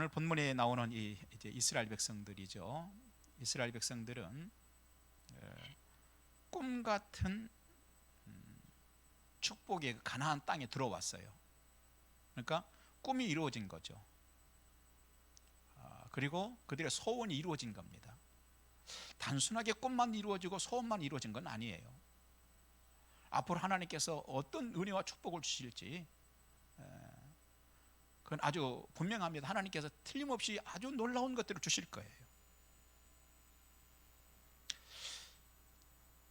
오늘 본문에 나오는 이제 이스라엘 백성들이죠. 이스라엘 백성들은 꿈 같은 축복의 가나안 땅에 들어왔어요. 그러니까 꿈이 이루어진 거죠. 그리고 그들의 소원이 이루어진 겁니다. 단순하게 꿈만 이루어지고 소원만 이루어진 건 아니에요. 앞으로 하나님께서 어떤 은혜와 축복을 주실지 그건 아주 분명합니다. 하나님께서 틀림없이 아주 놀라운 것들을 주실 거예요.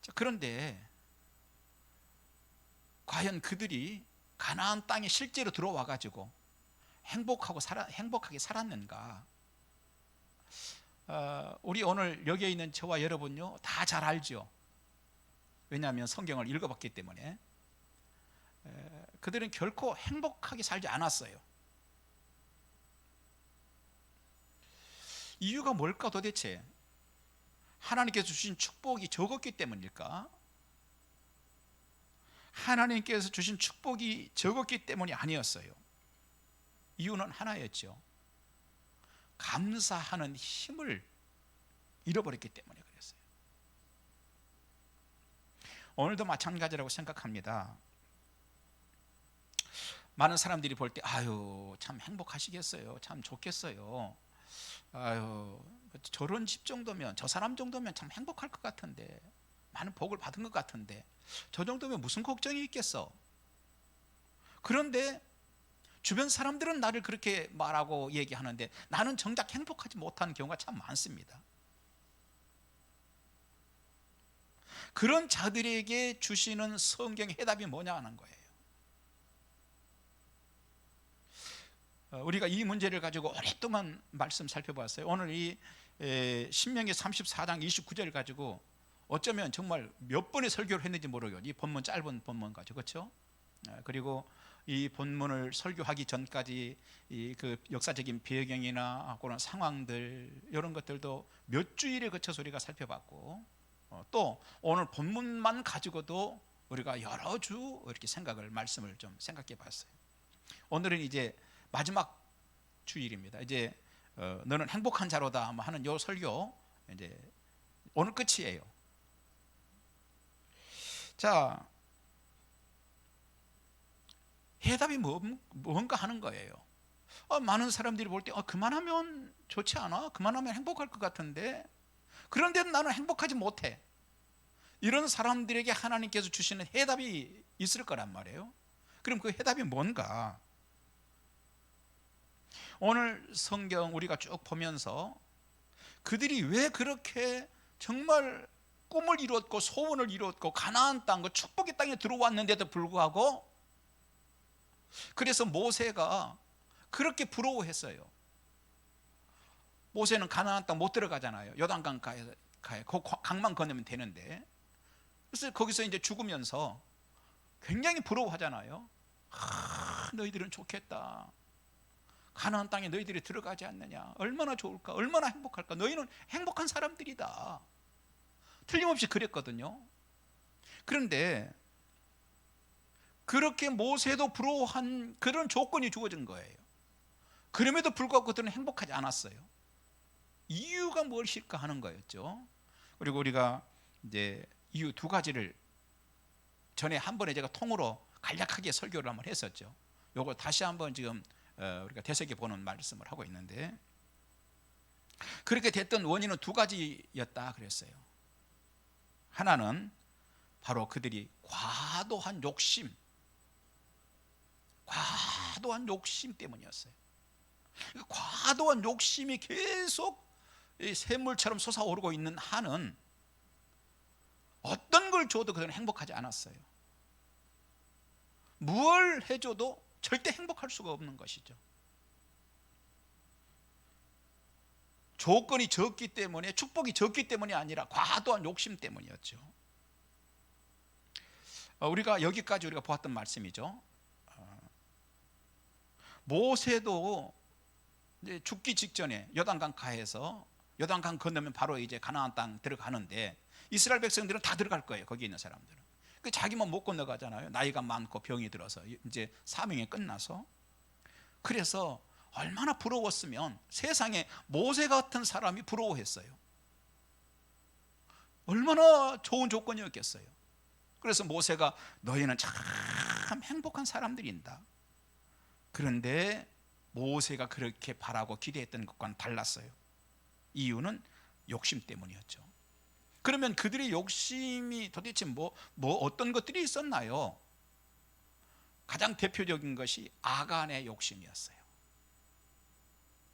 자, 그런데 과연 그들이 가나안 땅에 실제로 들어와 가지고 행복하게 살았는가? 우리 오늘 여기에 있는 저와 여러분요 다 잘 알죠. 왜냐하면 성경을 읽어봤기 때문에. 그들은 결코 행복하게 살지 않았어요. 이유가 뭘까 도대체? 하나님께서 주신 축복이 적었기 때문일까? 하나님께서 주신 축복이 적었기 때문이 아니었어요. 이유는 하나였죠. 감사하는 힘을 잃어버렸기 때문에 그랬어요. 오늘도 마찬가지라고 생각합니다. 많은 사람들이 볼 때 아유 참 행복하시겠어요, 참 좋겠어요, 아유 저런 집 정도면, 저 사람 정도면 참 행복할 것 같은데, 많은 복을 받은 것 같은데 저 정도면 무슨 걱정이 있겠어. 그런데 주변 사람들은 나를 그렇게 말하고 얘기하는데 나는 정작 행복하지 못하는 경우가 참 많습니다. 그런 자들에게 주시는 성경의 해답이 뭐냐 하는 거예요. 우리가 이 문제를 가지고 오랫동안 말씀 살펴봤어요. 오늘 이 신명기 34장 29절 가지고 어쩌면 정말 몇 번의 설교를 했는지 모르겠어요. 이 본문, 짧은 본문 가지고, 그렇죠? 그리고 이 본문을 설교하기 전까지 그 역사적인 배경이나 그런 상황들, 이런 것들도 몇 주일에 거쳐서 우리가 살펴봤고, 또 오늘 본문만 가지고도 우리가 여러 주 이렇게 말씀을 좀 생각해 봤어요. 오늘은 이제 마지막 주일입니다. 이제 너는 행복한 자로다 하는 요 설교 이제 오늘 끝이에요. 자, 해답이 뭔가 하는 거예요. 많은 사람들이 볼 때 그만하면 좋지 않아? 그만하면 행복할 것 같은데, 그런데 나는 행복하지 못해. 이런 사람들에게 하나님께서 주시는 해답이 있을 거란 말이에요. 그럼 그 해답이 뭔가? 오늘 성경 우리가 쭉 보면서 그들이 왜 그렇게 정말 꿈을 이뤘고 소원을 이뤘고 가나안 땅, 그 축복의 땅에 들어왔는데도 불구하고 그래서 모세가 그렇게 부러워했어요. 모세는 가나안 땅 못 들어가잖아요. 요단강 가에 그 강만 건너면 되는데, 그래서 거기서 이제 죽으면서 굉장히 부러워하잖아요. 너희들은 좋겠다. 가나안 땅에 너희들이 들어가지 않느냐, 얼마나 좋을까, 얼마나 행복할까, 너희는 행복한 사람들이다. 틀림없이 그랬거든요. 그런데 그렇게 모세도 부러워한 그런 조건이 주어진 거예요. 그럼에도 불구하고 그들은 행복하지 않았어요. 이유가 무엇일까 하는 거였죠. 그리고 우리가 이제 이유 두 가지를 전에 한 번에 제가 통으로 간략하게 설교를 한번 했었죠. 요걸 다시 한번 지금 우리가 되새겨 보는 말씀을 하고 있는데, 그렇게 됐던 원인은 두 가지였다 그랬어요. 하나는 바로 그들이 과도한 욕심 때문이었어요. 과도한 욕심이 계속 샘물처럼 솟아오르고 있는 한은 어떤 걸 줘도 그들은 행복하지 않았어요. 무엇을 해줘도 절대 행복할 수가 없는 것이죠. 조건이 적기 때문에, 축복이 적기 때문이 아니라 과도한 욕심 때문이었죠. 우리가 여기까지 우리가 보았던 말씀이죠. 모세도 이제 죽기 직전에 요단강 가에서, 요단강 건너면 바로 이제 가나안 땅 들어가는데 이스라엘 백성들은 다 들어갈 거예요. 거기 있는 사람들은. 자기만 못 건너가잖아요. 나이가 많고 병이 들어서 이제 사명이 끝나서. 그래서 얼마나 부러웠으면 세상에 모세 같은 사람이 부러워했어요. 얼마나 좋은 조건이었겠어요. 그래서 모세가 너희는 참 행복한 사람들인다. 그런데 모세가 그렇게 바라고 기대했던 것과는 달랐어요. 이유는 욕심 때문이었죠. 그러면 그들의 욕심이 도대체 뭐 어떤 것들이 있었나요? 가장 대표적인 것이 아간의 욕심이었어요.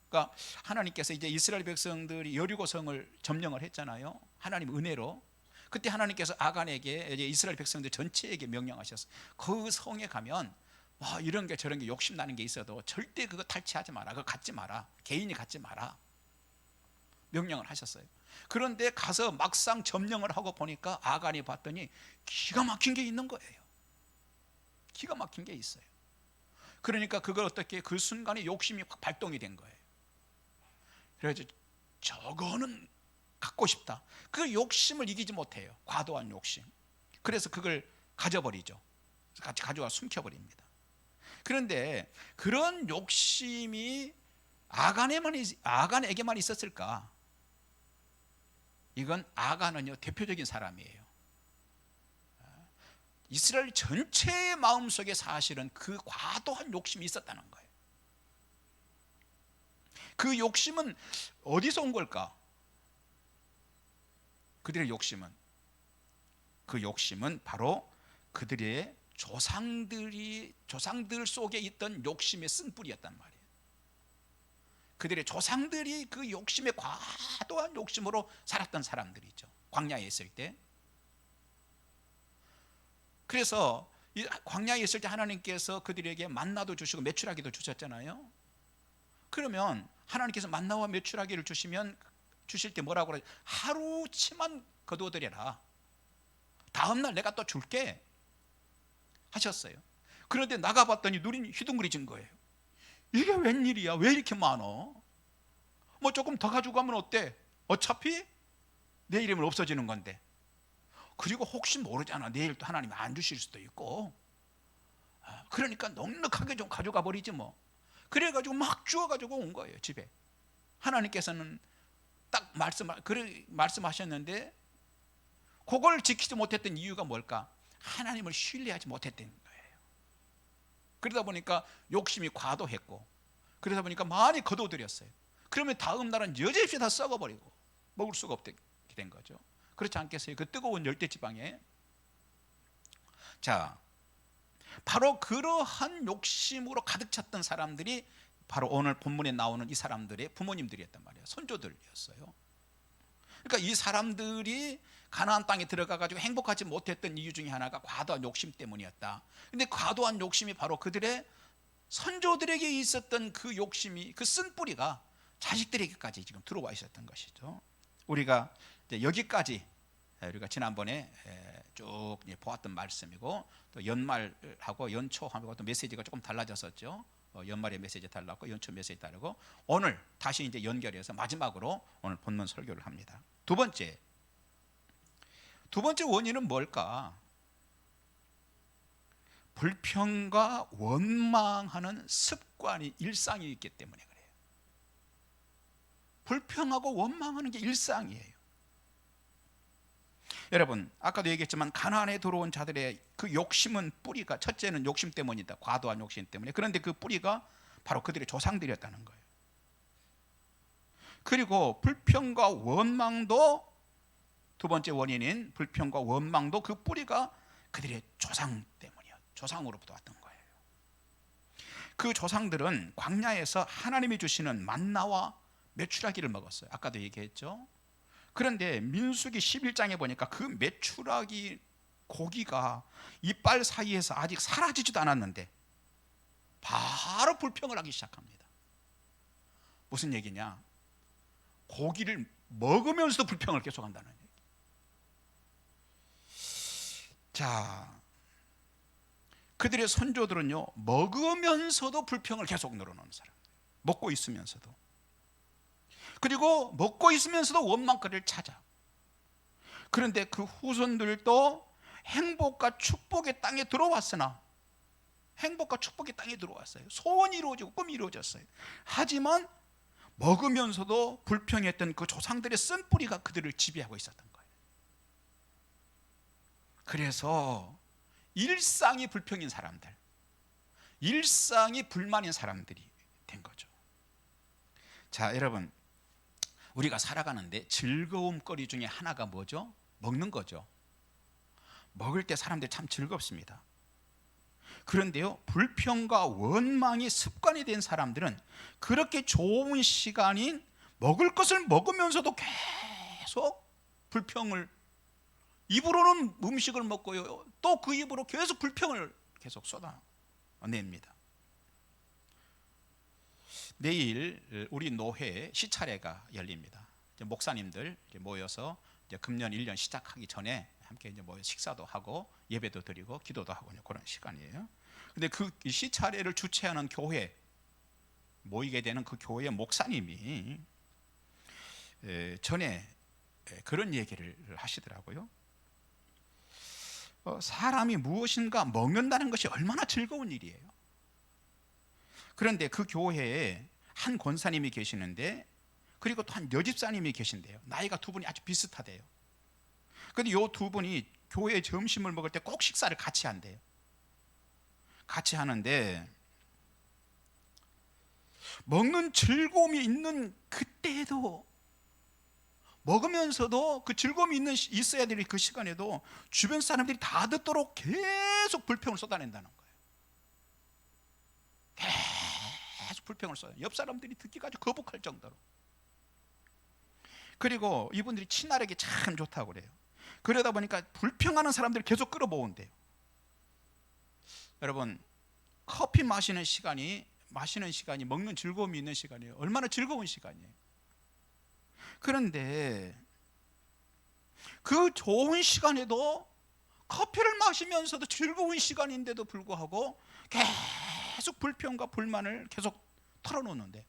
그러니까 하나님께서 이제 이스라엘 백성들이 여리고성을 점령을 했잖아요. 하나님 은혜로. 그때 하나님께서 아간에게, 이제 이스라엘 백성들 전체에게 명령하셨어요. 그 성에 가면 이런 게 저런 게 욕심 나는 게 있어도 절대 그거 탈취하지 마라. 그거 갖지 마라. 개인이 갖지 마라. 명령을 하셨어요. 그런데 가서 막상 점령을 하고 보니까 아간이 봤더니 기가 막힌 게 있는 거예요. 기가 막힌 게 있어요. 그러니까 그걸 어떻게, 그 순간에 욕심이 확 발동이 된 거예요. 그래서 저거는 갖고 싶다. 그 욕심을 이기지 못해요. 과도한 욕심. 그래서 그걸 가져버리죠. 같이 가져와 숨겨버립니다. 그런데 그런 욕심이 아간에게만 있었을까? 이건 아간은요, 대표적인 사람이에요. 이스라엘 전체의 마음속에 사실은 그 과도한 욕심이 있었다는 거예요. 그 욕심은 어디서 온 걸까? 그들의 욕심은, 그 욕심은 바로 그들의 조상들 속에 있던 욕심의 쓴뿌리였단 말이에요. 그들의 조상들이 그 욕심에, 과도한 욕심으로 살았던 사람들이죠. 광야에 있을 때. 그래서 광야에 있을 때 하나님께서 그들에게 만나도 주시고 메추라기도 주셨잖아요. 그러면 하나님께서 만나와 메추라기를 주실 때 뭐라고 그러죠? 하루치만 거두어들여라. 다음날 내가 또 줄게 하셨어요. 그런데 나가봤더니 눈이 휘둥그레진 거예요. 이게 웬일이야? 왜 이렇게 많어? 뭐 조금 더 가지고 가면 어때? 어차피 내일이면 없어지는 건데. 그리고 혹시 모르잖아. 내일 또 하나님이 안 주실 수도 있고. 그러니까 넉넉하게 좀 가져가 버리지 뭐. 그래가지고 막 주워가지고 온 거예요, 집에. 하나님께서는 딱 말씀하셨는데 그걸 지키지 못했던 이유가 뭘까? 하나님을 신뢰하지 못했던 거예요. 그러다 보니까 욕심이 과도했고, 그러다 보니까 많이 거둬들였어요. 그러면 다음 날은 여지없이 다 썩어버리고 먹을 수가 없게 된 거죠. 그렇지 않겠어요? 그 뜨거운 열대지방에. 자, 바로 그러한 욕심으로 가득 찼던 사람들이 바로 오늘 본문에 나오는 이 사람들의 부모님들이었단 말이에요. 손조들이었어요. 그러니까 이 사람들이 가나안 땅에 들어가가지고 행복하지 못했던 이유 중에 하나가 과도한 욕심 때문이었다. 근데 과도한 욕심이 바로 그들의 선조들에게 있었던 그 욕심이, 그 쓴뿌리가 자식들에게까지 지금 들어와 있었던 것이죠. 우리가 이제 여기까지 우리가 지난번에 쭉 보았던 말씀이고, 또 연말하고 연초하고 또 메시지가 조금 달라졌었죠. 연말의 메시지 달랐고 연초 메시지 다르고, 오늘 다시 이제 연결해서 마지막으로 오늘 본문 설교를 합니다. 두 번째 원인은 뭘까? 불평과 원망하는 습관이 일상이 있기 때문에 그래요. 불평하고 원망하는 게 일상이에요. 여러분, 아까도 얘기했지만 가나안에 들어온 자들의 그 욕심은, 뿌리가, 첫째는 욕심 때문이다. 과도한 욕심 때문에. 그런데 그 뿌리가 바로 그들의 조상들이었다는 거예요. 그리고 불평과 원망도, 두 번째 원인인 불평과 원망도 그 뿌리가 그들의 조상 때문이에요. 조상으로부터 왔던 거예요. 그 조상들은 광야에서 하나님이 주시는 만나와 메추라기를 먹었어요. 아까도 얘기했죠. 그런데 민수기 11장에 보니까 그 메추라기 고기가 이빨 사이에서 아직 사라지지도 않았는데 바로 불평을 하기 시작합니다. 무슨 얘기냐? 고기를 먹으면서도 불평을 계속한다는 얘기. 자, 그들의 선조들은요, 먹으면서도 불평을 계속 늘어놓는 사람. 먹고 있으면서도. 그리고 먹고 있으면서도 원망거리를 찾아. 그런데 그 후손들도 행복과 축복의 땅에 들어왔으나 행복과 축복이 땅에 들어왔어요. 소원이 이루어지고 꿈이 이루어졌어요. 하지만 먹으면서도 불평했던 그 조상들의 쓴뿌리가 그들을 지배하고 있었던 거예요. 그래서 일상이 불평인 사람들, 일상이 불만인 사람들이 된 거죠. 자, 여러분, 우리가 살아가는데 즐거움거리 중에 하나가 뭐죠? 먹는 거죠. 먹을 때 사람들이 참 즐겁습니다. 그런데요, 불평과 원망이 습관이 된 사람들은 그렇게 좋은 시간인 먹을 것을 먹으면서도 계속 불평을, 입으로는 음식을 먹고요, 또 그 입으로 계속 불평을 계속 쏟아냅니다. 내일 우리 노회 시차례가 열립니다. 목사님들 모여서 금년 1년 시작하기 전에 함께 모여 식사도 하고 예배도 드리고 기도도 하고 그런 시간이에요. 근데 그 시차례를 주최하는 교회, 모이게 되는 그 교회 목사님이 전에 그런 얘기를 하시더라고요. 사람이 무엇인가 먹는다는 것이 얼마나 즐거운 일이에요. 그런데 그 교회에 한 권사님이 계시는데, 그리고 또 한 여집사님이 계신데요. 나이가 두 분이 아주 비슷하대요. 그런데 이 두 분이 교회 점심을 먹을 때 꼭 식사를 같이 한대요. 같이 하는데 먹는 즐거움이 있는 그때에도, 먹으면서도 그 즐거움이 있어야 될 그 시간에도 주변 사람들이 다 듣도록 계속 불평을 쏟아낸다는 거예요. 계속 불평을 쏟아요. 옆 사람들이 듣기가 아주 거북할 정도로. 그리고 이분들이 친화력이 참 좋다고 그래요. 그러다 보니까 불평하는 사람들을 계속 끌어모은대요. 여러분, 커피 마시는 시간이 먹는 즐거움이 있는 시간이에요. 얼마나 즐거운 시간이에요. 그런데 그 좋은 시간에도, 커피를 마시면서도 즐거운 시간인데도 불구하고 계속 불평과 불만을 계속 털어놓는데,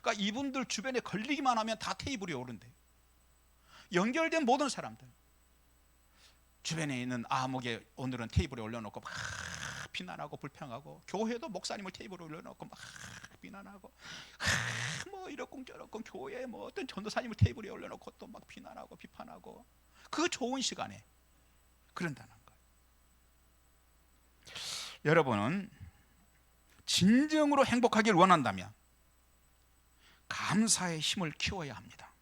그러니까 이분들 주변에 걸리기만 하면 다 테이블이 오른대. 연결된 모든 사람들 주변에 있는 아목에 오늘은 테이블에 올려놓고 막 비난하고 불평하고, 교회도 목사님을 테이블에 올려놓고 막 비난하고, 뭐 이렇고 저렇고, 교회 뭐 어떤 전도사님을 테이블에 올려놓고 또 막 비난하고 비판하고, 그 좋은 시간에 그런다는 거예요. 여러분은 진정으로 행복하길 원한다면 감사의 힘을 키워야 합니다.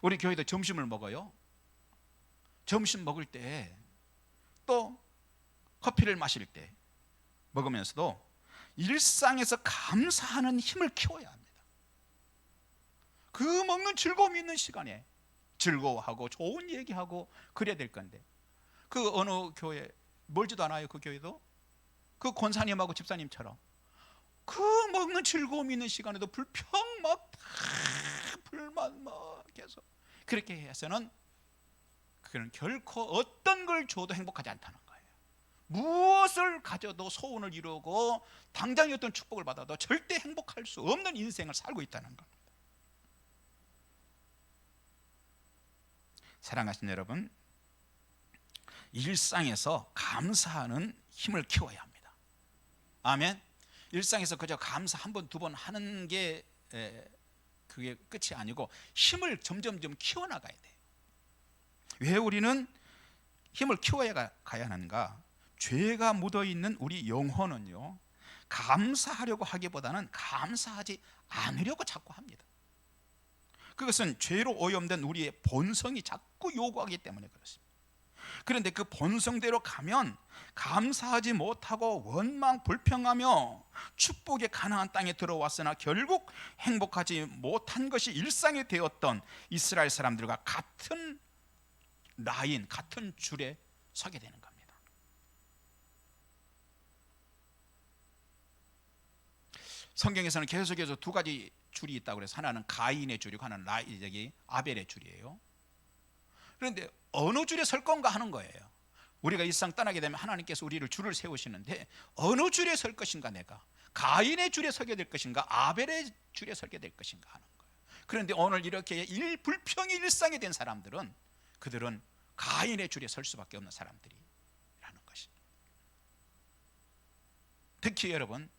우리 교회도 점심을 먹어요. 점심 먹을 때, 또 커피를 마실 때 먹으면서도 일상에서 감사하는 힘을 키워야 합니다. 그 먹는 즐거움이 있는 시간에 즐거워하고 좋은 얘기하고 그래야 될 건데, 그 어느 교회, 멀지도 않아요. 그 교회도 그 권사님하고 집사님처럼 그 먹는 즐거움이 있는 시간에도 불평 막 불만 막 계속 그렇게 해서는 그는 결코 어떤 걸 줘도 행복하지 않다는 거예요. 무엇을 가져도 소원을 이루고 당장의 어떤 축복을 받아도 절대 행복할 수 없는 인생을 살고 있다는 겁니다. 사랑하신 여러분, 일상에서 감사하는 힘을 키워야 합니다. 아멘. 일상에서 그저 감사 한 번, 두 번 하는 게 그게 끝이 아니고 힘을 점점 키워나가야 돼요. 왜 우리는 힘을 키워야 가야 하는가? 죄가 묻어있는 우리 영혼은요, 감사하려고 하기보다는 감사하지 않으려고 자꾸 합니다. 그것은 죄로 오염된 우리의 본성이 자꾸 요구하기 때문에 그렇습니다. 그런데 그 본성대로 가면 감사하지 못하고 원망 불평하며 축복의 가나안 땅에 들어왔으나 결국 행복하지 못한 것이 일상이 되었던 이스라엘 사람들과 같은 라인, 같은 줄에 서게 되는 겁니다. 성경에서는 계속해서 두 가지 줄이 있다고 그래서 하나는 가인의 줄이고 하나는 아벨의 줄이에요. 그런데 어느 줄에 설 건가 하는 거예요. 우리가 일상 떠나게 되면 하나님께서 우리를 줄을 세우시는데 어느 줄에 설 것인가, 내가 가인의 줄에 서게 될 것인가 아벨의 줄에 서게 될 것인가 하는 거예요. 그런데 오늘 이렇게 불평이 일상이 된 사람들은, 그들은 가인의 줄에 설 수밖에 없는 사람들이라는 것입니다. 특히 여러분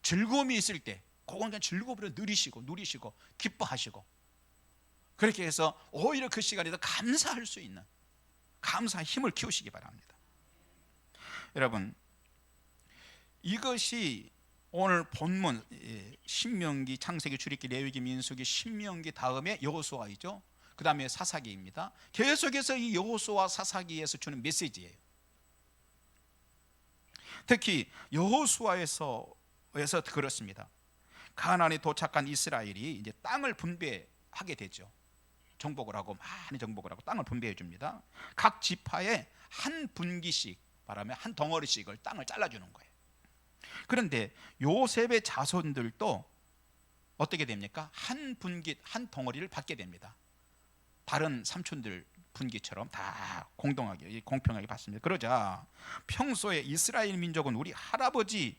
즐거움이 있을 때 그건 그냥 즐거움으로 누리시고 기뻐하시고, 그렇게 해서 오히려 그 시간에 더 감사할 수 있는 감사의 힘을 키우시기 바랍니다. 여러분, 이것이 오늘 본문 신명기, 창세기, 출애굽기, 레위기, 민수기, 신명기 다음에 여호수아이죠. 그 다음에 사사기입니다. 계속해서 이 여호수아 사사기에서 주는 메시지예요. 특히 여호수아에서 그렇습니다. 가나안에 도착한 이스라엘이 이제 땅을 분배하게 되죠. 정복을 하고, 많이 정복을 하고 땅을 분배해 줍니다. 각 지파에 한 분기씩, 말하면 한 덩어리씩을 땅을 잘라주는 거예요. 그런데 요셉의 자손들도 어떻게 됩니까? 한 분기, 한 덩어리를 받게 됩니다. 다른 삼촌들 분기처럼 다 공동하게, 공평하게 받습니다. 그러자 평소에 이스라엘 민족은 우리 할아버지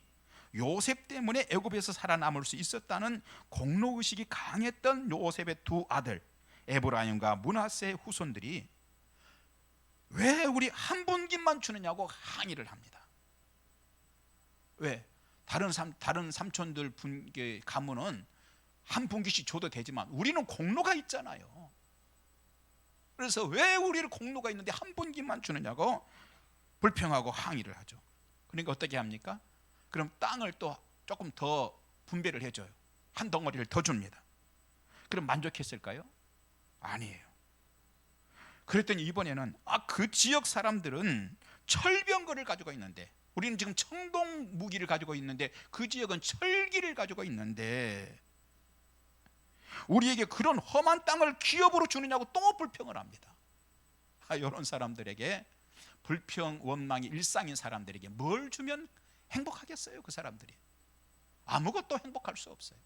요셉 때문에 애굽에서 살아남을 수 있었다는 공로의식이 강했던 요셉의 두 아들 에브라임과 므낫세의 후손들이 왜 우리 한 분기만 주느냐고 항의를 합니다. 왜? 다른 삼촌들 분기 가문은 한 분기씩 줘도 되지만 우리는 공로가 있잖아요. 그래서 왜 우리를 공로가 있는데 한 분기만 주느냐고 불평하고 항의를 하죠. 그러니까 어떻게 합니까? 그럼 땅을 또 조금 더 분배를 해줘요. 한 덩어리를 더 줍니다. 그럼 만족했을까요? 아니에요. 그랬더니 이번에는 그 지역 사람들은 철병거를 가지고 있는데, 우리는 지금 청동 무기를 가지고 있는데 그 지역은 철기를 가지고 있는데 우리에게 그런 험한 땅을 기업으로 주느냐고 또 불평을 합니다. 이런 사람들에게, 불평 원망이 일상인 사람들에게 뭘 주면 행복하겠어요? 그 사람들이 아무것도 행복할 수 없어요.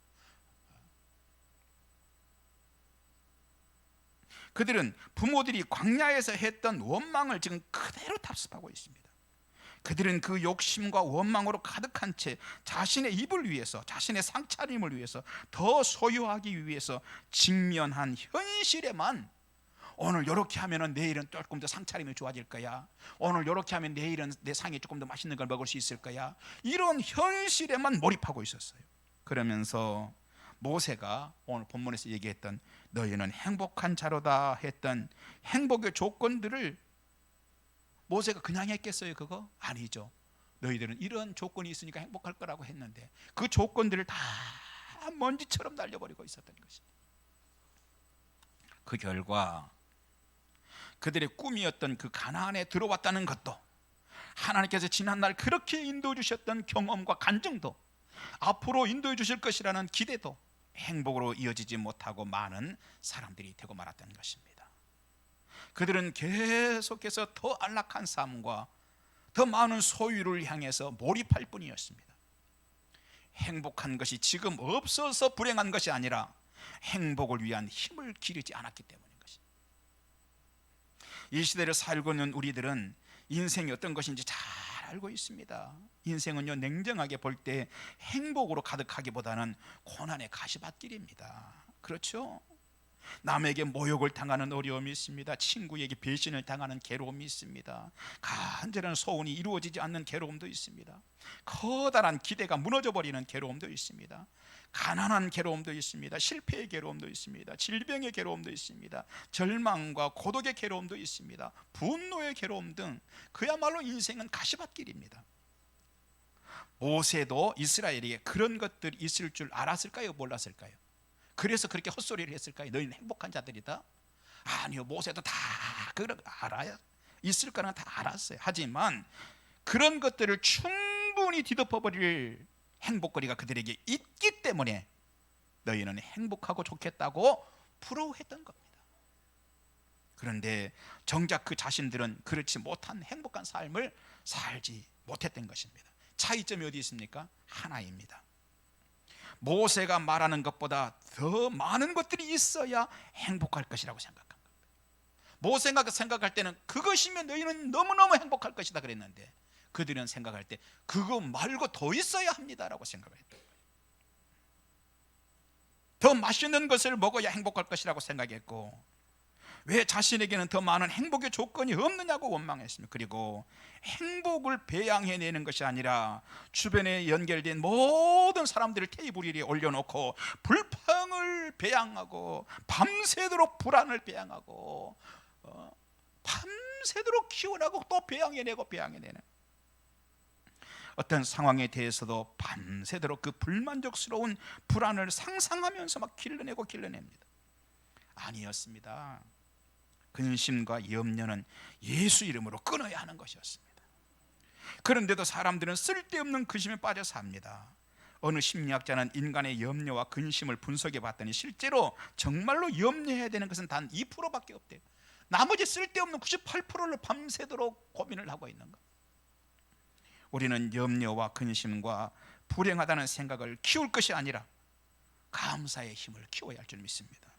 그들은 부모들이 광야에서 했던 원망을 지금 그대로 답습하고 있습니다. 그들은 그 욕심과 원망으로 가득한 채 자신의 입을 위해서, 자신의 상차림을 위해서, 더 소유하기 위해서 직면한 현실에만, 오늘 이렇게 하면 내일은 조금 더 상차림이 좋아질 거야, 오늘 이렇게 하면 내일은 내 상에 조금 더 맛있는 걸 먹을 수 있을 거야, 이런 현실에만 몰입하고 있었어요. 그러면서 모세가 오늘 본문에서 얘기했던 너희는 행복한 자로다 했던 행복의 조건들을 모세가 그냥 했겠어요? 그거? 아니죠. 너희들은 이런 조건이 있으니까 행복할 거라고 했는데 그 조건들을 다 먼지처럼 날려버리고 있었던 것입니다. 그 결과 그들의 꿈이었던 그 가나안에 들어왔다는 것도, 하나님께서 지난날 그렇게 인도해 주셨던 경험과 간증도, 앞으로 인도해 주실 것이라는 기대도 행복으로 이어지지 못하고 많은 사람들이 되고 말았다는 것입니다. 그들은 계속해서 더 안락한 삶과 더 많은 소유를 향해서 몰입할 뿐이었습니다. 행복한 것이 지금 없어서 불행한 것이 아니라 행복을 위한 힘을 기르지 않았기 때문인 것입니다. 이 시대를 살고 있는 우리들은 인생이 어떤 것인지 잘 알고 있습니다. 인생은요, 냉정하게 볼 때 행복으로 가득하기보다는 고난의 가시밭길입니다. 그렇죠? 남에게 모욕을 당하는 어려움이 있습니다. 친구에게 배신을 당하는 괴로움이 있습니다. 간절한 소원이 이루어지지 않는 괴로움도 있습니다. 커다란 기대가 무너져버리는 괴로움도 있습니다. 가난한 괴로움도 있습니다. 실패의 괴로움도 있습니다. 질병의 괴로움도 있습니다. 절망과 고독의 괴로움도 있습니다. 분노의 괴로움 등 그야말로 인생은 가시밭길입니다. 모세도 이스라엘에게 그런 것들이 있을 줄 알았을까요? 몰랐을까요? 그래서 그렇게 헛소리를 했을까요? 너희는 행복한 자들이다? 아니요, 모세도 다 알아요. 있을 거는 다 알았어요. 하지만 그런 것들을 충분히 뒤덮어버릴 행복거리가 그들에게 있기 때문에 너희는 행복하고 좋겠다고 부러워했던 겁니다. 그런데 정작 그 자신들은 그렇지 못한 행복한 삶을 살지 못했던 것입니다. 차이점이 어디 있습니까? 하나입니다. 모세가 말하는 것보다 더 많은 것들이 있어야 행복할 것이라고 생각한 겁니다. 모세가 생각할 때는 그것이면 너희는 너무너무 행복할 것이다 그랬는데, 그들은 생각할 때 그거 말고 더 있어야 합니다라고 생각을 했던 거예요. 더 맛있는 것을 먹어야 행복할 것이라고 생각했고, 왜 자신에게는 더 많은 행복의 조건이 없느냐고 원망했습니다. 그리고 행복을 배양해내는 것이 아니라 주변에 연결된 모든 사람들을 테이블 위에 올려놓고 불평을 배양하고 밤새도록 불안을 배양하고 밤새도록 기원하고 또 배양해내는 어떤 상황에 대해서도 밤새도록 그 불만족스러운 불안을 상상하면서 막 길러냅니다. 아니었습니다. 근심과 염려는 예수 이름으로 끊어야 하는 것이었습니다. 그런데도 사람들은 쓸데없는 근심에 빠져 삽니다. 어느 심리학자는 인간의 염려와 근심을 분석해 봤더니 실제로 정말로 염려해야 되는 것은 단 2%밖에 없대요. 나머지 쓸데없는 98%를 밤새도록 고민을 하고 있는 것. 우리는 염려와 근심과 불행하다는 생각을 키울 것이 아니라 감사의 힘을 키워야 할 줄 믿습니다.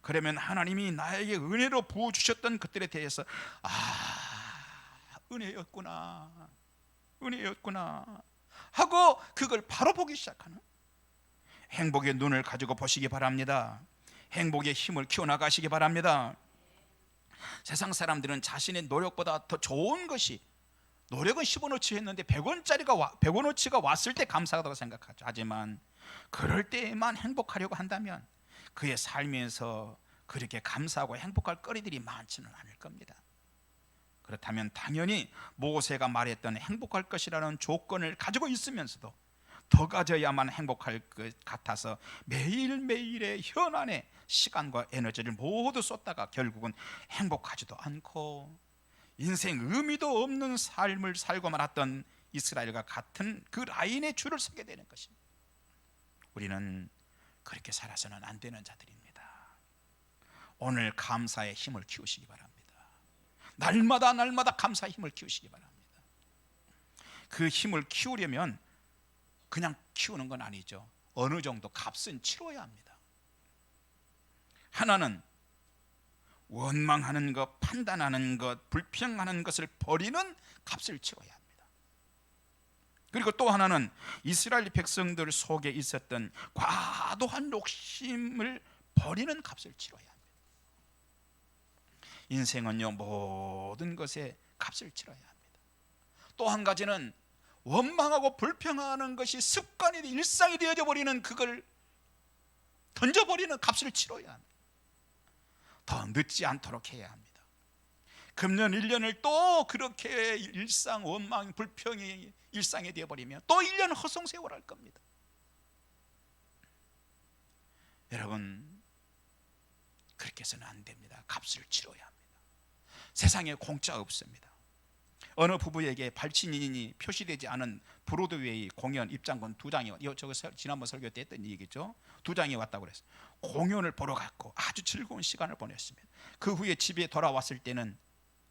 그러면 하나님이 나에게 은혜로 부어주셨던 것들에 대해서 은혜였구나 하고 그걸 바로 보기 시작하는 행복의 눈을 가지고 보시기 바랍니다. 행복의 힘을 키워나가시기 바랍니다. 세상 사람들은 자신의 노력보다 더 좋은 것이, 노력은 10원어치 했는데 100원어치가 왔을 때 감사하다고 생각하죠. 하지만 그럴 때에만 행복하려고 한다면 그의 삶에서 그렇게 감사하고 행복할 거리들이 많지는 않을 겁니다. 그렇다면 당연히 모세가 말했던 행복할 것이라는 조건을 가지고 있으면서도 더 가져야만 행복할 것 같아서 매일매일의 현안에 시간과 에너지를 모두 쏟다가 결국은 행복하지도 않고 인생 의미도 없는 삶을 살고 말았던 이스라엘과 같은 그 라인에 줄을 서게 되는 것입니다. 우리는 그렇게 살아서는 안 되는 자들입니다. 오늘 감사의 힘을 키우시기 바랍니다. 날마다 감사의 힘을 키우시기 바랍니다. 그 힘을 키우려면 그냥 키우는 건 아니죠. 어느 정도 값은 치러야 합니다. 하나는 원망하는 것, 판단하는 것, 불평하는 것을 버리는 값을 치러야 합니다. 그리고 또 하나는 이스라엘 백성들 속에 있었던 과도한 욕심을 버리는 값을 치러야 합니다. 인생은요, 모든 것에 값을 치러야 합니다. 또 한 가지는 원망하고 불평하는 것이 습관이, 일상이 되어져 버리는 그걸 던져버리는 값을 치러야 합니다. 더 늦지 않도록 해야 합니다. 금년 1년을 또 그렇게 일상 원망 불평이 일상이 되어버리면 또 1년 허송세월할 겁니다. 여러분, 그렇게 해서는 안 됩니다. 값을 치러야 합니다. 세상에 공짜 없습니다. 어느 부부에게 발친인이 표시되지 않은 브로드웨이 공연 입장권 2장이, 저거 지난번 설교 때 했던 얘기죠. 2장이 왔다고 그랬어요. 공연을 보러 갔고 아주 즐거운 시간을 보냈습니다. 그 후에 집에 돌아왔을 때는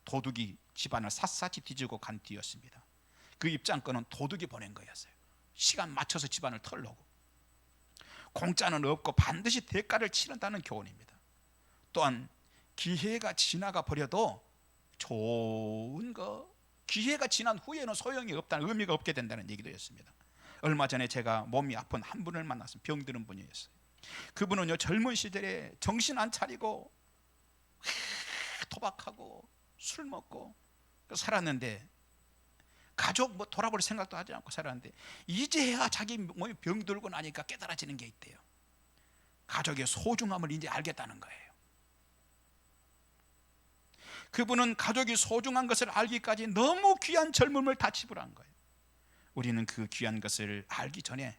도둑이 집안을 샅샅이 뒤지고 간 뒤였습니다. 그 입장권은 도둑이 보낸 거였어요. 시간 맞춰서 집안을 털려고. 공짜는 없고 반드시 대가를 치른다는 교훈입니다. 또한 기회가 지나가 버려도 좋은 거, 기회가 지난 후에는 소용이 없다는, 의미가 없게 된다는 얘기도 했습니다. 얼마 전에 제가 몸이 아픈 한 분을 만났습니다. 병드는 분이었어요. 그분은요, 젊은 시절에 정신 안 차리고 도박하고 술 먹고 살았는데, 가족 돌아볼 생각도 하지 않고 살았는데, 이제야 자기 몸이 병들고 나니까 깨달아지는 게 있대요. 가족의 소중함을 이제 알겠다는 거예요. 그분은 가족이 소중한 것을 알기까지 너무 귀한 젊음을 다 지불한 거예요. 우리는 그 귀한 것을 알기 전에,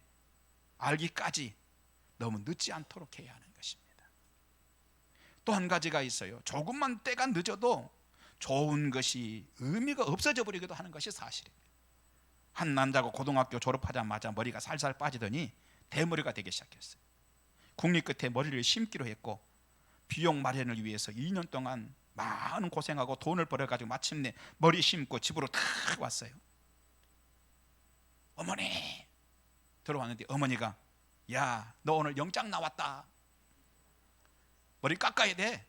알기까지 너무 늦지 않도록 해야 하는 것입니다. 또 한 가지가 있어요. 조금만 때가 늦어도 좋은 것이 의미가 없어져 버리기도 하는 것이 사실입니다. 한 남자가 고등학교 졸업하자마자 머리가 살살 빠지더니 대머리가 되기 시작했어요. 국립 끝에 머리를 심기로 했고, 비용 마련을 위해서 2년 동안 많은 고생하고 돈을 벌어가지고 마침내 머리 심고 집으로 탁 왔어요. 어머니 들어왔는데 어머니가, 야, 너 오늘 영장 나왔다. 머리 깎아야 돼.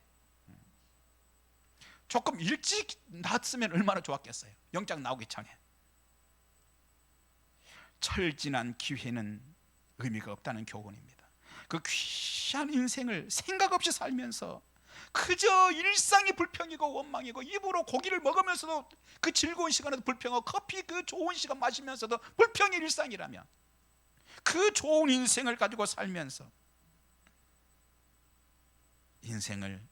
조금 일찍 났으면 얼마나 좋았겠어요. 영장 나오기 전에. 철진한 기회는 의미가 없다는 교훈입니다. 그 귀한 인생을 생각 없이 살면서 그저 일상이 불평이고 원망이고, 입으로 고기를 먹으면서도 그 즐거운 시간에도 불평하고, 커피 그 좋은 시간 마시면서도 불평이 일상이라면, 그 좋은 인생을 가지고 살면서 인생을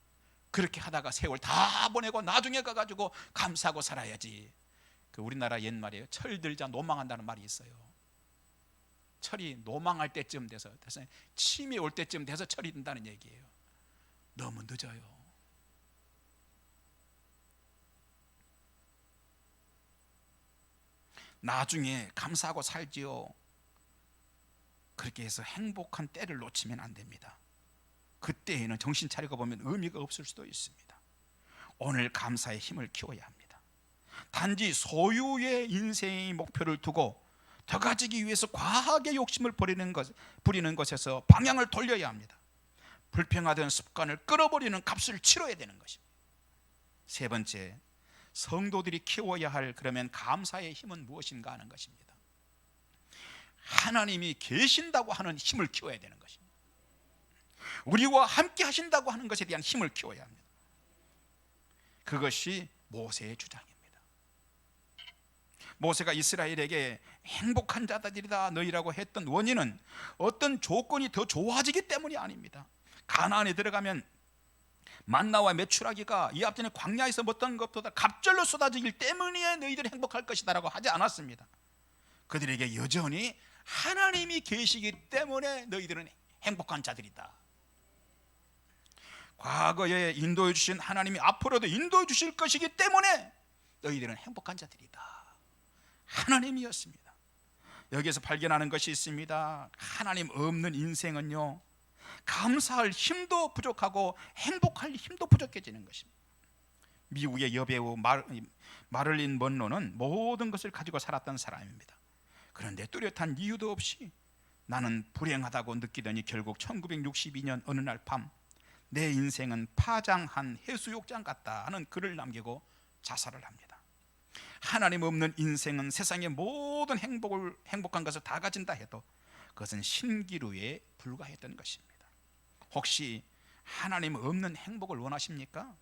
그렇게 하다가 세월 다 보내고 나중에 가가지고 감사하고 살아야지. 그 우리나라 옛말이에요. 철 들자 노망한다는 말이 있어요. 철이 노망할 때쯤 돼서 침이 올 때쯤 돼서 철이 든다는 얘기예요. 너무 늦어요. 나중에 감사하고 살지요. 그렇게 해서 행복한 때를 놓치면 안 됩니다. 그때에는 정신 차리고 보면 의미가 없을 수도 있습니다. 오늘 감사의 힘을 키워야 합니다. 단지 소유의 인생의 목표를 두고 더 가지기 위해서 과하게 욕심을 부리는 것에서 방향을 돌려야 합니다. 불평하던 습관을 끌어버리는 값을 치러야 되는 것입니다. 세 번째, 성도들이 키워야 할 그러면 감사의 힘은 무엇인가 하는 것입니다. 하나님이 계신다고 하는 힘을 키워야 되는 것입니다. 우리와 함께 하신다고 하는 것에 대한 힘을 키워야 합니다. 그것이 모세의 주장입니다. 모세가 이스라엘에게 행복한 자들이다 너희라고 했던 원인은 어떤 조건이 더 좋아지기 때문이 아닙니다. 가나안에 들어가면 만나와 메추라기가 이 앞전에 광야에서 먹던 것보다 갑절로 쏟아지기 때문에 너희들이 행복할 것이다 라고 하지 않았습니다. 그들에게 여전히 하나님이 계시기 때문에 너희들은 행복한 자들이다. 과거에 인도해 주신 하나님이 앞으로도 인도해 주실 것이기 때문에 너희들은 행복한 자들이다. 하나님이었습니다. 여기에서 발견하는 것이 있습니다. 하나님 없는 인생은요, 감사할 힘도 부족하고 행복할 힘도 부족해지는 것입니다. 미국의 여배우 마를린 먼로는 모든 것을 가지고 살았던 사람입니다. 그런데 뚜렷한 이유도 없이 나는 불행하다고 느끼더니 결국 1962년 어느 날 밤 내 인생은 파장한 해수욕장 같다 하는 글을 남기고 자살을 합니다. 하나님 없는 인생은 세상의 모든 행복한 것을 다 가진다 해도 그것은 신기루에 불과했던 것입니다. 혹시 하나님 없는 행복을 원하십니까?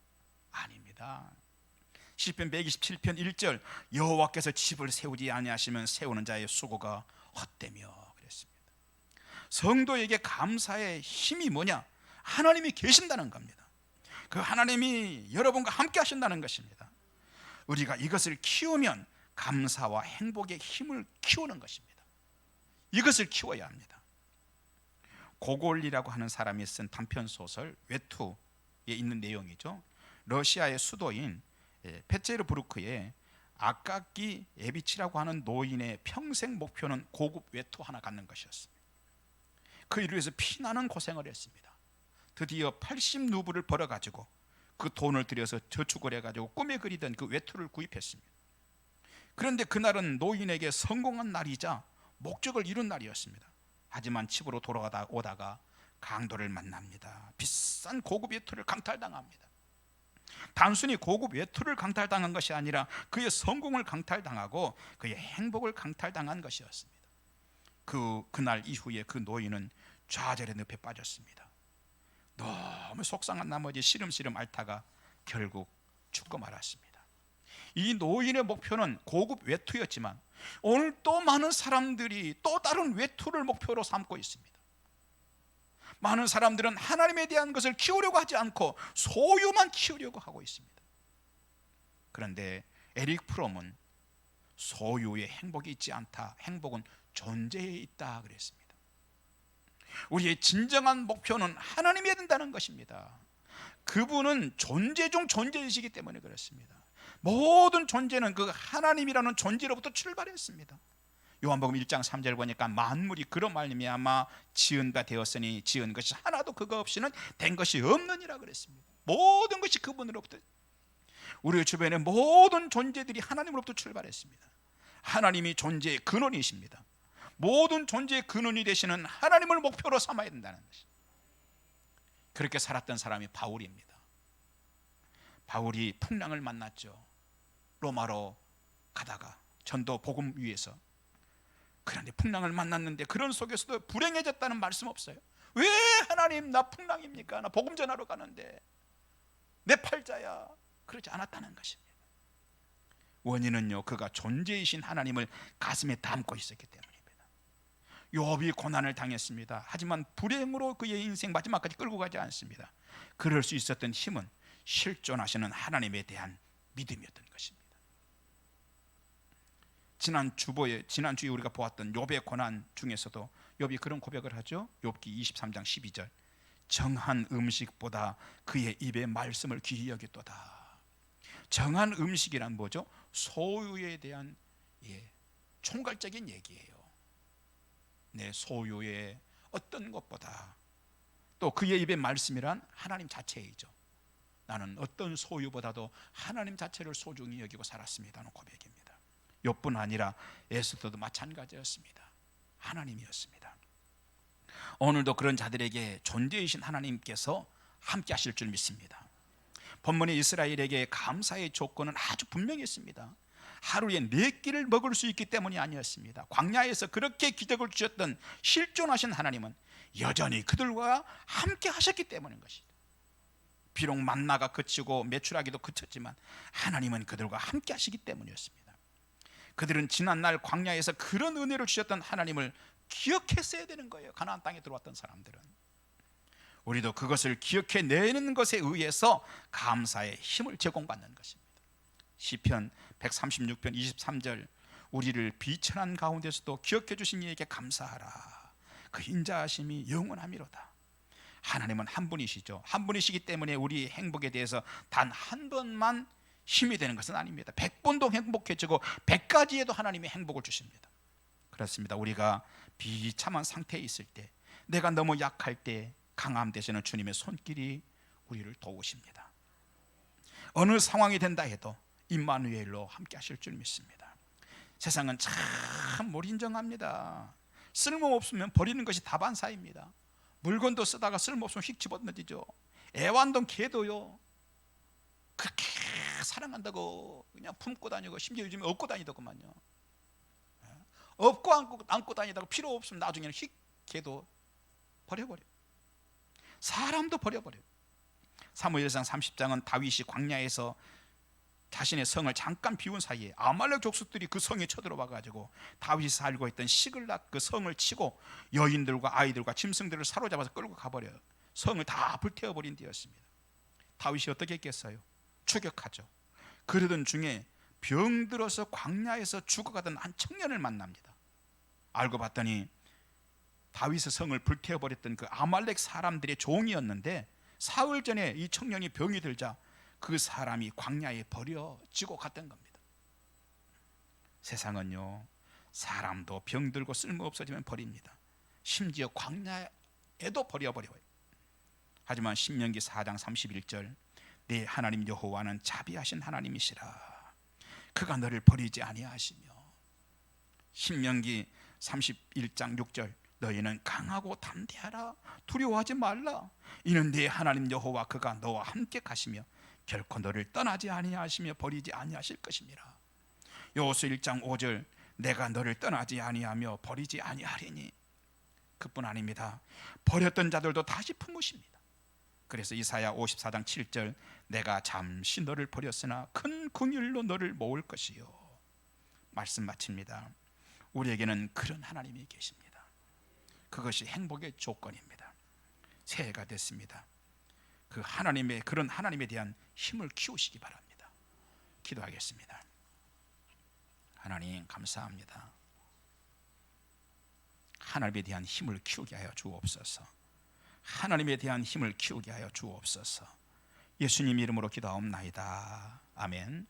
아닙니다. 시편 127편 1절 여호와께서 집을 세우지 아니하시면 세우는 자의 수고가 헛되며 그랬습니다. 성도에게 감사의 힘이 뭐냐? 하나님이 계신다는 겁니다. 그 하나님이 여러분과 함께 하신다는 것입니다. 우리가 이것을 키우면 감사와 행복의 힘을 키우는 것입니다. 이것을 키워야 합니다. 고골리라고 하는 사람이 쓴 단편소설 외투에 있는 내용이죠. 러시아의 수도인 페테르부르크에 아까키 에비치라고 하는 노인의 평생 목표는 고급 외투 하나 갖는 것이었습니다. 그 일을 위해서 피나는 고생을 했습니다. 드디어 80루블을 벌어가지고 그 돈을 들여서 저축을 해가지고 꿈에 그리던 그 외투를 구입했습니다. 그런데 그날은 노인에게 성공한 날이자 목적을 이룬 날이었습니다. 하지만 집으로 오다가 강도를 만납니다. 비싼 고급 외투를 강탈당합니다. 단순히 고급 외투를 강탈당한 것이 아니라 그의 성공을 강탈당하고 그의 행복을 강탈당한 것이었습니다. 그날 이후에 그 노인은 좌절의 늪에 빠졌습니다. 너무 속상한 나머지 시름시름 앓다가 결국 죽고 말았습니다. 이 노인의 목표는 고급 외투였지만 오늘 또 많은 사람들이 또 다른 외투를 목표로 삼고 있습니다. 많은 사람들은 하나님에 대한 것을 키우려고 하지 않고 소유만 키우려고 하고 있습니다. 그런데 에릭 프롬은 소유에 행복이 있지 않다, 행복은 존재에 있다 그랬습니다. 우리의 진정한 목표는 하나님이 된다는 것입니다. 그분은 존재 중 존재이시기 때문에 그렇습니다. 모든 존재는 그 하나님이라는 존재로부터 출발했습니다. 요한복음 1장 3절 보니까 만물이 그로 말미암아 지은 바 되었으니 지은 것이 하나도 그거 없이는 된 것이 없느니라 그랬습니다. 모든 것이 그분으로부터, 우리 주변의 모든 존재들이 하나님으로부터 출발했습니다. 하나님이 존재의 근원이십니다. 모든 존재의 근원이 되시는 하나님을 목표로 삼아야 된다는 것입니다. 그렇게 살았던 사람이 바울입니다. 바울이 풍랑을 만났죠. 로마로 가다가 전도 복음 위해서. 그런데 풍랑을 만났는데 그런 속에서도 불행해졌다는 말씀 없어요. 왜 하나님 나 풍랑입니까? 나 복음 전하러 가는데. 내 팔자야. 그러지 않았다는 것입니다. 원인은요, 그가 존재이신 하나님을 가슴에 담고 있었기 때문입니다. 욥이 고난을 당했습니다. 하지만 불행으로 그의 인생 마지막까지 끌고 가지 않습니다. 그럴 수 있었던 힘은 실존하시는 하나님에 대한 믿음이었던 것입니다. 지난주에 우리가 보았던 욥의 고난 중에서도 욥이 그런 고백을 하죠. 욥기 23장 12절, 정한 음식보다 그의 입의 말씀을 귀히 여겼도다. 정한 음식이란 뭐죠? 소유에 대한 총괄적인 얘기예요. 내 소유의 어떤 것보다, 또 그의 입의 말씀이란 하나님 자체이죠. 나는 어떤 소유보다도 하나님 자체를 소중히 여기고 살았습니다는 고백입니다. 욥뿐 아니라 에스더도 마찬가지였습니다. 하나님이었습니다. 오늘도 그런 자들에게 존재이신 하나님께서 함께 하실 줄 믿습니다. 본문의 이스라엘에게 감사의 조건은 아주 분명했습니다. 하루에 4끼를 먹을 수 있기 때문이 아니었습니다. 광야에서 그렇게 기적을 주셨던 실존하신 하나님은 여전히 그들과 함께 하셨기 때문인 것이다. 비록 만나가 그치고 메추라기도 그쳤지만 하나님은 그들과 함께 하시기 때문이었습니다. 그들은 지난날 광야에서 그런 은혜를 주셨던 하나님을 기억했어야 되는 거예요. 가나안 땅에 들어왔던 사람들은. 우리도 그것을 기억해내는 것에 의해서 감사의 힘을 제공받는 것입니다. 시편 136편 23절, 우리를 비천한 가운데서도 기억해 주신 이에게 감사하라. 그 인자하심이 영원하미로다. 하나님은 한 분이시죠. 한 분이시기 때문에 우리의 행복에 대해서 단 한 번만 힘이 되는 것은 아닙니다. 100번도 행복해지고 100가지에도 하나님이 행복을 주십니다. 그렇습니다. 우리가 비참한 상태에 있을 때, 내가 너무 약할 때 강함 되시는 주님의 손길이 우리를 도우십니다. 어느 상황이 된다 해도 임마누엘로 함께 하실 줄 믿습니다. 세상은 참 몰인정합니다. 쓸모없으면 버리는 것이 다반사입니다. 물건도 쓰다가 쓸모없으면 휙 집어던지죠. 애완동 개도요, 그렇게 사랑한다고 그냥 품고 다니고, 심지어 요즘에 업고 다니더구만요. 업고 안고 다니다가 필요 없으면 나중에는 휙 개도 버려버려. 사람도 버려버려. 사무엘상 30장은 다윗이 광야에서 자신의 성을 잠깐 비운 사이에 아말렉 족속들이 그 성에 쳐들어와 가지고 다윗이 살고 있던 시글락 그 성을 치고 여인들과 아이들과 짐승들을 사로잡아서 끌고 가버려요. 성을 다 불태워버린 뒤였습니다. 다윗이 어떻게 했겠어요? 추격하죠. 그러던 중에 병들어서 광야에서 죽어가던 한 청년을 만납니다. 알고 봤더니 다윗의 성을 불태워버렸던 그 아말렉 사람들의 종이었는데, 사흘 전에 이 청년이 병이 들자 그 사람이 광야에 버려지고 갔던 겁니다. 세상은요, 사람도 병들고 쓸모없어지면 버립니다. 심지어 광야에도 버려버려요. 하지만 신명기 4장 31절, 네 하나님 여호와는 자비하신 하나님이시라. 그가 너를 버리지 아니하시며. 신명기 31장 6절, 너희는 강하고 담대하라. 두려워하지 말라. 이는 네 하나님 여호와 그가 너와 함께 가시며 결코 너를 떠나지 아니하시며 버리지 아니하실 것입니다. 여호수아 1장 5절, 내가 너를 떠나지 아니하며 버리지 아니하리니. 그뿐 아닙니다. 버렸던 자들도 다시 품으십니다. 그래서 이사야 54장 7절, 내가 잠시 너를 버렸으나 큰 긍휼로 너를 모을 것이요. 말씀 마칩니다. 우리에게는 그런 하나님이 계십니다. 그것이 행복의 조건입니다. 새해가 됐습니다. 그 하나님의, 그런 하나님에 대한 힘을 키우시기 바랍니다. 기도하겠습니다. 하나님 감사합니다. 하나님에 대한 힘을 키우게 하여 주옵소서. 하나님에 대한 힘을 키우게 하여 주옵소서. 예수님 이름으로 기도하옵나이다. 아멘.